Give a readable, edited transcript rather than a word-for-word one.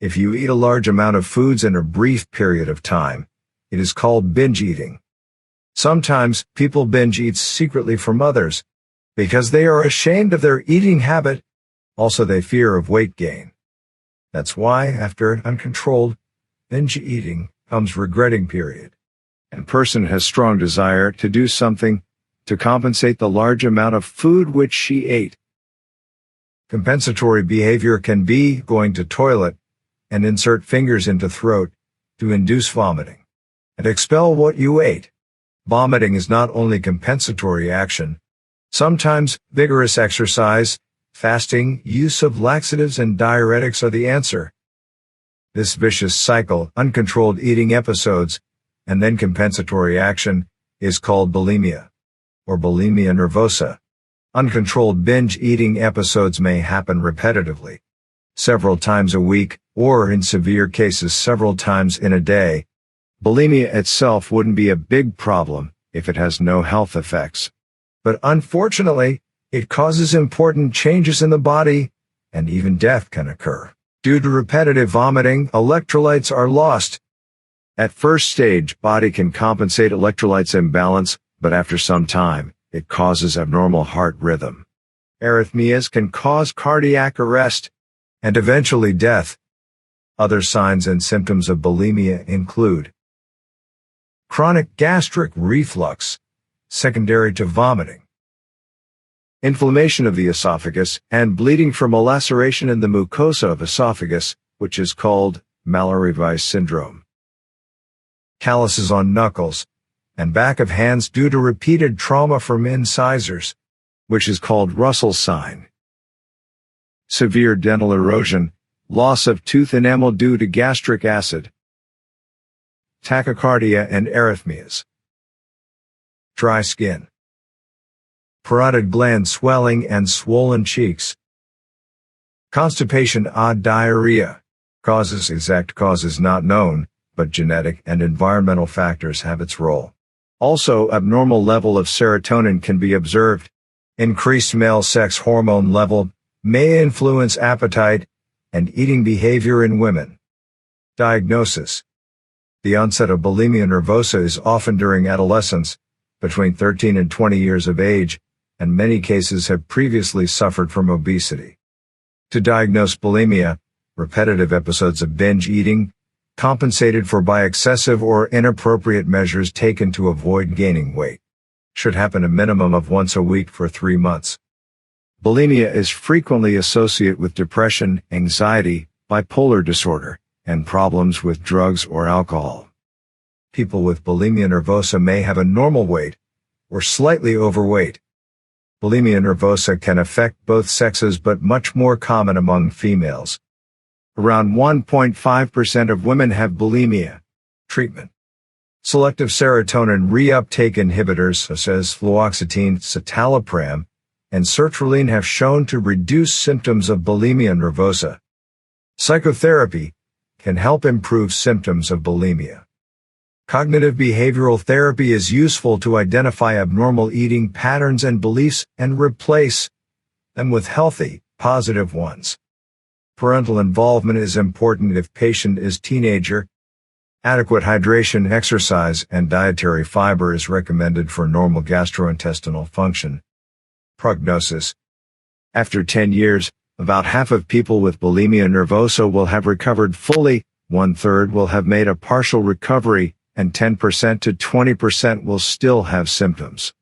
If you eat a large amount of foods in a brief period of time, it is called binge eating. Sometimes people binge eat secretly from others because they are ashamed of their eating habit. Also, they fear of weight gain. That's why after uncontrolled binge eating comes regretting period. And person has strong desire to do something to compensate the large amount of food which she ate. Compensatory behavior can be going to toilet and insert fingers into throat to induce vomiting and expel what you ate. Vomiting is not only compensatory action. Sometimes vigorous exercise, fasting, use of laxatives and diuretics are the answer. This vicious cycle, uncontrolled eating episodes, and then compensatory action, is called bulimia, or bulimia nervosa. Uncontrolled binge eating episodes may happen repetitively, several times a week, or in severe cases several times in a day. Bulimia itself wouldn't be a big problem if it has no health effects. But unfortunately, it causes important changes in the body, and even death can occur. Due to repetitive vomiting, electrolytes are lost. At first stage, body can compensate electrolytes imbalance, but after some time, it causes abnormal heart rhythm. Arrythmias can cause cardiac arrest, and eventually death. Other signs and symptoms of bulimia include chronic gastric reflux, secondary to vomiting, inflammation of the esophagus, and bleeding from a laceration in the mucosa of esophagus, which is called Mallory Weiss syndrome. Calluses on knuckles and back of hands due to repeated trauma from incisors, which is called Russell's sign. Severe dental erosion, loss of tooth enamel due to gastric acid, tachycardia and arrhythmias, dry skin, parotid gland swelling and swollen cheeks, constipation, odd diarrhea. Exact causes not known, but genetic and environmental factors have its role. Also, abnormal level of serotonin can be observed. Increased male sex hormone level may influence appetite and eating behavior in women. Diagnosis. The onset of bulimia nervosa is often during adolescence, between 13 and 20 years of age, and many cases have previously suffered from obesity. To diagnose bulimia, repetitive episodes of binge eating, compensated for by excessive or inappropriate measures taken to avoid gaining weight, should happen a minimum of once a week for 3 months. Bulimia is frequently associated with depression, anxiety, bipolar disorder, and problems with drugs or alcohol. People with bulimia nervosa may have a normal weight or slightly overweight. Bulimia nervosa can affect both sexes but much more common among females. Around 1.5% of women have bulimia. Treatment. Selective serotonin reuptake inhibitors such as fluoxetine, citalopram, and sertraline have shown to reduce symptoms of bulimia nervosa. Psychotherapy can help improve symptoms of bulimia. Cognitive behavioral therapy is useful to identify abnormal eating patterns and beliefs and replace them with healthy, positive ones. Parental involvement is important if patient is teenager. Adequate hydration, exercise, and dietary fiber is recommended for normal gastrointestinal function. Prognosis. After 10 years, about half of people with bulimia nervosa will have recovered fully, 1/3 will have made a partial recovery, and 10% to 20% will still have symptoms.